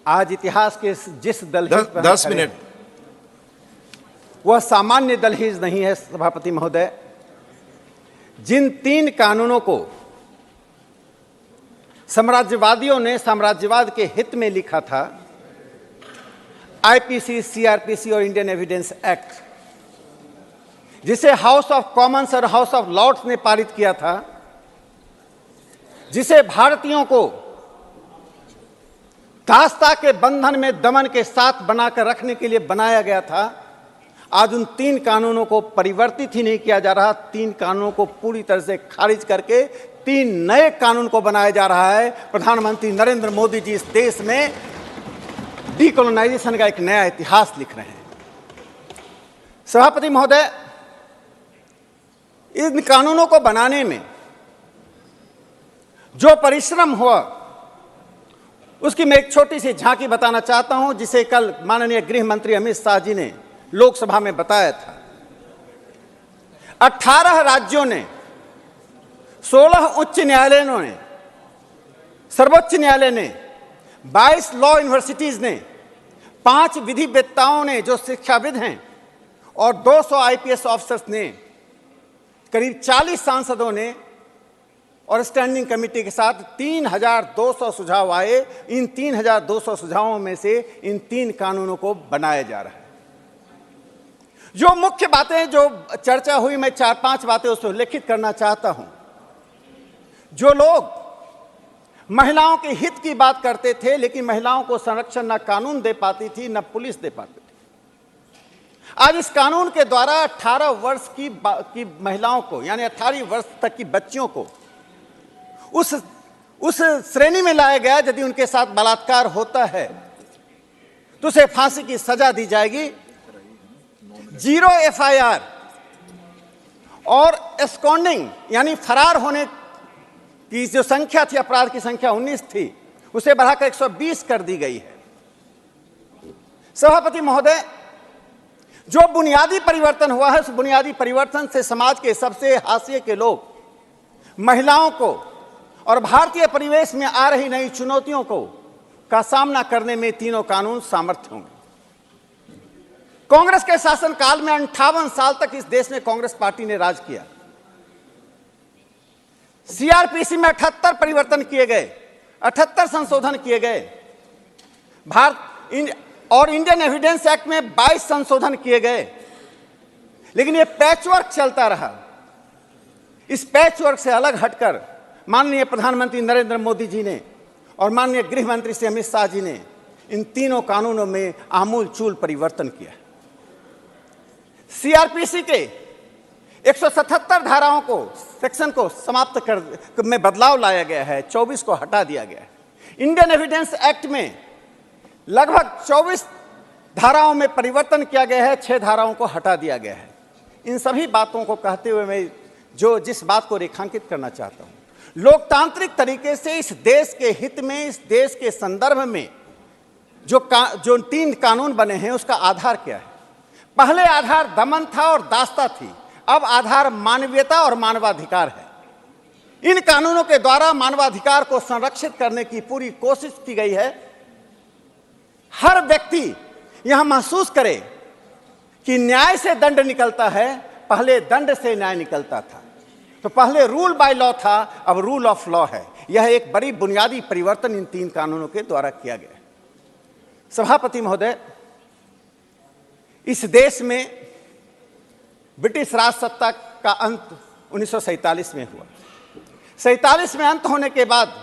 आज इतिहास के जिस दलहीज पर 10 मिनट। वह सामान्य दलहीज नहीं है सभापति महोदय। जिन 3 कानूनों को साम्राज्यवादियों ने साम्राज्यवाद के हित में लिखा था, आईपीसी, सीआरपीसी और इंडियन एविडेंस एक्ट, जिसे हाउस ऑफ कॉमन्स और हाउस ऑफ लॉर्ड्स ने पारित किया था, जिसे भारतीयों को दासता के बंधन में दमन के साथ बनाकर रखने के लिए बनाया गया था, आज उन 3 कानूनों को परिवर्तित ही नहीं किया जा रहा। 3 कानूनों को पूरी तरह से खारिज करके 3 नए कानून को बनाया जा रहा है। प्रधानमंत्री नरेंद्र मोदी जी इस देश में डीकोलोनाइजेशन का एक नया इतिहास लिख रहे हैं। सभापति महोदय, इन कानूनों को बनाने में जो परिश्रम हुआ उसकी मैं एक छोटी सी झांकी बताना चाहता हूं, जिसे कल माननीय गृह मंत्री अमित शाह जी ने लोकसभा में बताया था। 18 राज्यों ने, 16 उच्च न्यायालयों ने, सर्वोच्च न्यायालय ने, 22 लॉ यूनिवर्सिटीज ने, 5 विधिवेत्ताओं ने जो शिक्षाविद हैं और 200 आईपीएस ऑफिसर्स ने, करीब 40 सांसदों ने और स्टैंडिंग कमेटी के साथ 3200 सुझाव आए। इन 3200 सुझावों में से इन 3 कानूनों को बनाया जा रहा है। जो मुख्य बातें जो चर्चा हुई, मैं 4-5 बातें उसको उल्लेखित करना चाहता हूं। जो लोग महिलाओं के हित की बात करते थे, लेकिन महिलाओं को संरक्षण न कानून दे पाती थी न पुलिस दे पाती थी, आज इस कानून के द्वारा 18 वर्ष की महिलाओं को, यानी 18 वर्ष तक की बच्चियों को उस श्रेणी में लाया गया यदि उनके साथ बलात्कार होता है तो उसे फांसी की सजा दी जाएगी। 0 एफआईआर और एस्कॉन्डिंग यानी फरार होने की जो संख्या थी, अपराध की संख्या 19 थी, उसे बढ़ाकर 120 कर दी गई है। सभापति महोदय, जो बुनियादी परिवर्तन हुआ है, उस बुनियादी परिवर्तन से समाज के सबसे हाशिए के लोग, महिलाओं को और भारतीय परिवेश में आ रही नई चुनौतियों का सामना करने में तीनों कानून सामर्थ्य होंगे। कांग्रेस के शासनकाल में 58 साल तक इस देश में कांग्रेस पार्टी ने राज किया। सीआरपीसी में 78 परिवर्तन किए गए, 78 संशोधन किए गए। और इंडियन एविडेंस एक्ट में 22 संशोधन किए गए, लेकिन यह पैचवर्क चलता रहा। इस पैचवर्क से अलग हटकर माननीय प्रधानमंत्री नरेंद्र मोदी जी ने और माननीय गृह मंत्री श्री अमित शाह जी ने इन तीनों कानूनों में आमूल चूल परिवर्तन किया। सीआरपीसी के 177 धाराओं को, सेक्शन को समाप्त कर में बदलाव लाया गया है, 24 को हटा दिया गया है। इंडियन एविडेंस एक्ट में लगभग 24 धाराओं में परिवर्तन किया गया है, 6 धाराओं को हटा दिया गया है। इन सभी बातों को कहते हुए मैं जिस बात को रेखांकित करना चाहता हूं, लोकतांत्रिक तरीके से इस देश के हित में, इस देश के संदर्भ में जो 3 कानून बने हैं, उसका आधार क्या है? पहले आधार दमन था और दासता थी, अब आधार मानवीयता और मानवाधिकार है। इन कानूनों के द्वारा मानवाधिकार को संरक्षित करने की पूरी कोशिश की गई है। हर व्यक्ति यहां महसूस करे कि न्याय से दंड निकलता है, पहले दंड से न्याय निकलता था। तो पहले रूल बाय लॉ था, अब रूल ऑफ लॉ है। यह एक बड़ी बुनियादी परिवर्तन इन 3 कानूनों के द्वारा किया गया है। सभापति महोदय, इस देश में ब्रिटिश राज सत्ता का अंत 1947 में हुआ। 47 में अंत होने के बाद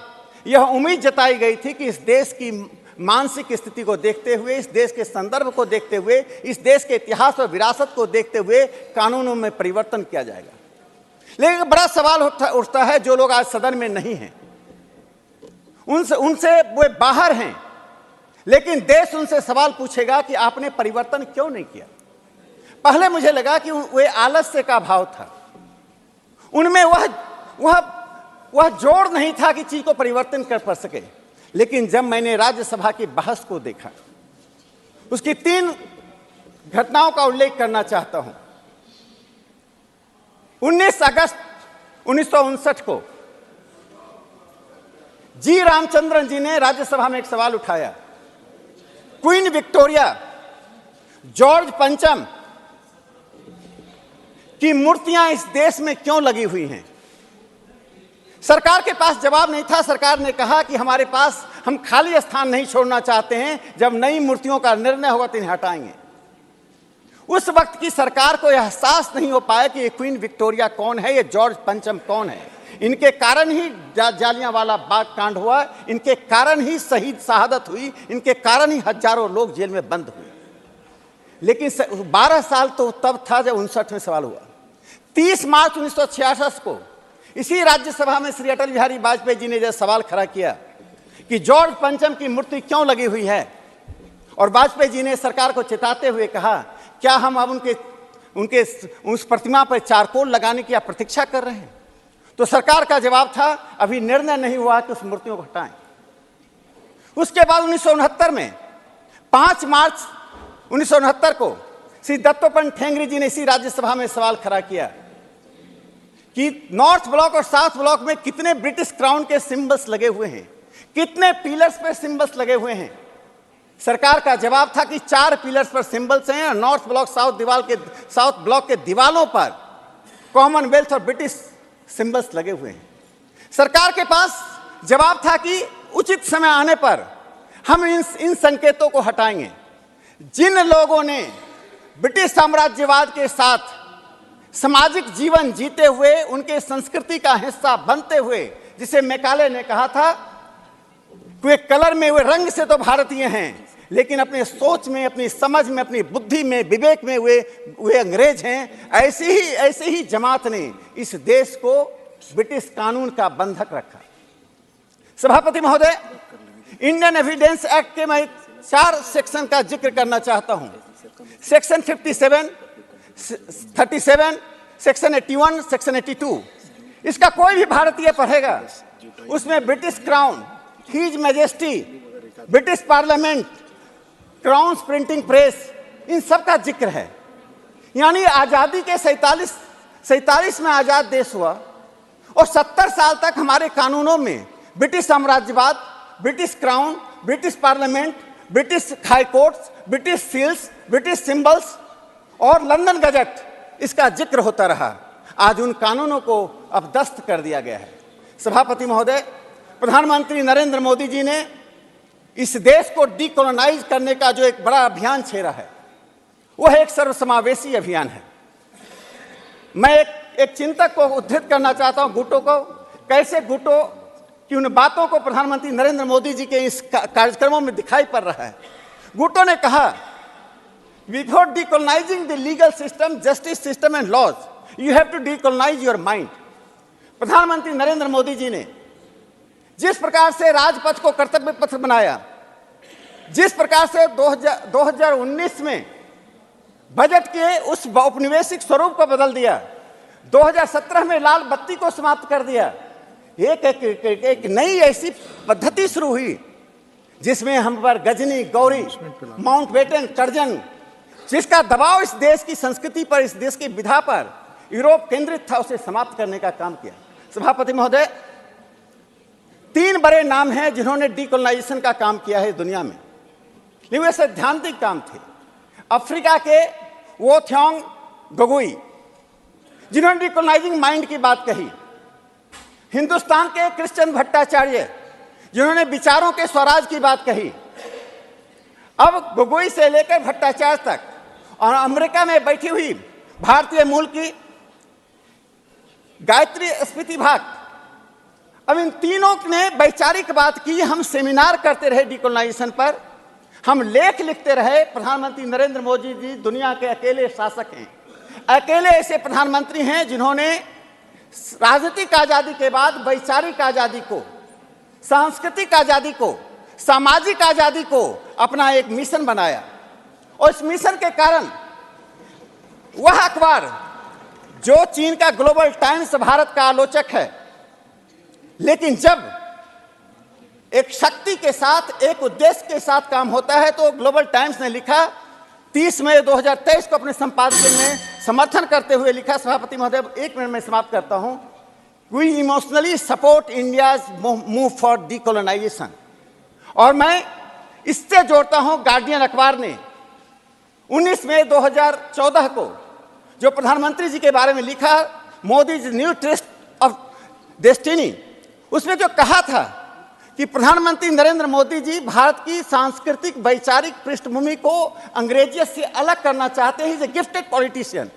यह उम्मीद जताई गई थी कि इस देश की मानसिक स्थिति को देखते हुए, इस देश के संदर्भ को देखते हुए, इस देश के इतिहास और विरासत को देखते हुए कानूनों में परिवर्तन किया जाएगा। लेकिन बड़ा सवाल उठता है, जो लोग आज सदन में नहीं हैं, उनसे वे बाहर हैं, लेकिन देश उनसे सवाल पूछेगा कि आपने परिवर्तन क्यों नहीं किया? पहले मुझे लगा कि वे आलस्य का भाव था, उनमें वह जोर नहीं था कि चीज को परिवर्तन कर सके। लेकिन जब मैंने राज्यसभा की बहस को देखा, उसकी 3 घटनाओं का उल्लेख करना चाहता हूं। 19 अगस्त 1959 को जी रामचंद्रन जी ने राज्यसभा में एक सवाल उठाया क्वीन विक्टोरिया, जॉर्ज पंचम की मूर्तियां इस देश में क्यों लगी हुई हैं? सरकार के पास जवाब नहीं था। सरकार ने कहा कि हमारे पास, हम खाली स्थान नहीं छोड़ना चाहते हैं, जब नई मूर्तियों का निर्णय होगा तो इन्हें हटाएंगे। उस वक्त की सरकार को यह एहसास नहीं हो पाया कि ये क्वीन विक्टोरिया कौन है, ये जॉर्ज पंचम कौन है। इनके कारण ही जालियांवाला बाग कांड हुआ, इनके कारण ही शहीद शहादत हुई, इनके कारण ही हजारों लोग जेल में बंद हुए। लेकिन 12 साल तो तब था जब 59 में सवाल हुआ। 30 मार्च 1966 को इसी राज्यसभा में श्री अटल बिहारी वाजपेयी जी ने जब सवाल खड़ा किया कि जॉर्ज पंचम की मूर्ति क्यों लगी हुई है, और वाजपेयी जी ने सरकार को चेताते हुए कहा, क्या हम अब उनके उस प्रतिमा पर चारकोल लगाने की प्रतीक्षा कर रहे हैं? तो सरकार का जवाब था, अभी निर्णय नहीं हुआ कि उस मूर्तियों को हटाएं। उसके बाद 1969 में 5 मार्च 1969 को श्री दत्तोपंत ठेंगरी जी ने इसी राज्यसभा में सवाल खड़ा किया कि नॉर्थ ब्लॉक और साउथ ब्लॉक में कितने ब्रिटिश क्राउन के सिंबल्स लगे हुए हैं, कितने पिलर्स पर सिंबल्स लगे हुए हैं। सरकार का जवाब था कि 4 पिलर्स पर सिंबल्स हैं और नॉर्थ ब्लॉक साउथ ब्लॉक के दीवालों पर कॉमनवेल्थ और ब्रिटिश सिंबल्स लगे हुए हैं। सरकार के पास जवाब था कि उचित समय आने पर हम इन संकेतों को हटाएंगे। जिन लोगों ने ब्रिटिश साम्राज्यवाद के साथ सामाजिक जीवन जीते हुए, उनके संस्कृति का हिस्सा बनते हुए, जिसे मैकाले ने कहा था, वे कलर में, वे रंग से तो भारतीय हैं, लेकिन अपने सोच में, अपनी समझ में, अपनी बुद्धि में, विवेक में वे अंग्रेज हैं। ऐसे ही जमात ने इस देश को ब्रिटिश कानून का बंधक रखा। सभापति महोदय, इंडियन एविडेंस एक्ट के मैं 4 सेक्शन का जिक्र करना चाहता हूं। Section 57, 37, section 81, section 82। इसका कोई भी भारतीय पढ़ेगा, उसमें British crown, his majesty, British parliament, crown printing press, इन सब का जिक्र है। यानी आज़ादी के 47 में आज़ाद देश हुआ और 70 साल तक हमारे कानूनों में ब्रिटिश साम्राज्यवाद, British crown, British parliament, British high courts, British seals, British symbols और लंदन गजट, इसका जिक्र होता रहा। आज उन कानूनों को अब दस्त कर दिया गया है। सभापति महोदय, प्रधानमंत्री नरेंद्र मोदी जी ने इस देश को डीकोलोनाइज करने का जो एक बड़ा अभियान छेड़ा है, वह एक सर्वसमावेशी अभियान है। मैं एक चिंतक को उद्धृत करना चाहता हूं, गुटो को। कैसे गुटो की उन बातों को प्रधानमंत्री नरेंद्र मोदी जी के इस कार्यक्रमों में दिखाई पड़ रहा है। गुटो ने कहा, before decolonizing the legal system, justice system and laws, you have to decolonize your mind. प्रधानमंत्री नरेंद्र मोदी जी ने जिस प्रकार से राजपथ को कर्तव्य पथ बनाया, जिस प्रकार से 2019 में बजट के उस औपनिवेशिक स्वरूप को बदल दिया, 2017 में लाल बत्ती को समाप्त कर दिया, एक नई ऐसी पद्धति शुरू हुई जिसमें हम पर गजनी, गौरी, माउंटबेटन, कर्जन, जिसका दबाव इस देश की संस्कृति पर, इस देश की विधा पर यूरोप केंद्रित था, उसे समाप्त करने का काम किया। सभापति महोदय, 3 बड़े नाम हैं जिन्होंने डीकोलोनाइजेशन का काम किया है दुनिया में, लेकिन वे सैद्धांतिक काम थे। अफ्रीका के वो थ्योंग गोगोई, जिन्होंने डीकोलोनाइजिंग माइंड की बात कही। हिंदुस्तान के कृष्ण भट्टाचार्य, जिन्होंने विचारों के स्वराज की बात कही। अब गोगोई से लेकर भट्टाचार्य तक, और अमेरिका में बैठी हुई भारतीय मूल की गायत्री स्पितिभाग, अब इन तीनों ने वैचारिक बात की। हम सेमिनार करते रहे डीकोलोनाइजेशन पर, हम लेख लिखते रहे। प्रधानमंत्री नरेंद्र मोदी जी दुनिया के अकेले शासक हैं, अकेले ऐसे प्रधानमंत्री हैं जिन्होंने राजनीतिक आजादी के बाद वैचारिक आजादी को, सांस्कृतिक आजादी को, सामाजिक आजादी को अपना एक मिशन बनाया। और इस मिशन के कारण वह अखबार जो चीन का ग्लोबल टाइम्स भारत का आलोचक है, लेकिन जब एक शक्ति के साथ, एक उद्देश्य के साथ काम होता है, तो ग्लोबल टाइम्स ने लिखा 30 मई 2023 को अपने संपादकीय में समर्थन करते हुए लिखा। सभापति महोदय, 1 मिनट में समाप्त करता हूं। We emotionally support India's move for decolonisation. और मैं इससे जोड़ता हूं, गार्डियन अखबार ने 19 मई 2014 को जो प्रधानमंत्री जी के बारे में लिखा, Modi ji new twist of destiny, उसमें जो कहा था कि प्रधानमंत्री नरेंद्र मोदी जी भारत की सांस्कृतिक वैचारिक पृष्ठभूमि को अंग्रेजियत से अलग करना चाहते हैं, इज ए गिफ्टेड पॉलिटिशियन।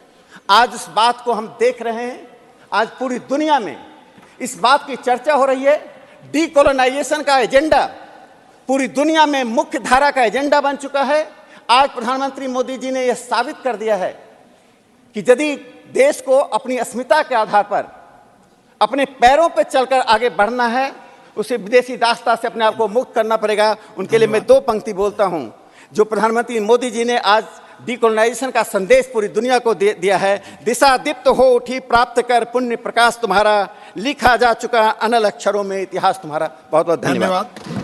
आज इस बात को हम देख रहे हैं, आज पूरी दुनिया में इस बात की चर्चा हो रही है। डीकोलोनाइजेशन का एजेंडा पूरी दुनिया में मुख्य धारा का एजेंडा बन चुका है। आज प्रधानमंत्री मोदी जी ने यह साबित कर दिया है कि यदि देश को अपनी अस्मिता के आधार पर अपने पैरों पर चलकर आगे बढ़ना है, उसे विदेशी दास्ता से अपने आप को मुक्त करना पड़ेगा। उनके लिए मैं दो पंक्ति बोलता हूं जो प्रधानमंत्री मोदी जी ने आज डीकोलोनाइजेशन का संदेश पूरी दुनिया को दिया है। दिशा दीप्त हो उठी, प्राप्त कर पुण्य प्रकाश तुम्हारा, लिखा जा चुका अनल अक्षरों में इतिहास तुम्हारा। बहुत बहुत धन्यवाद।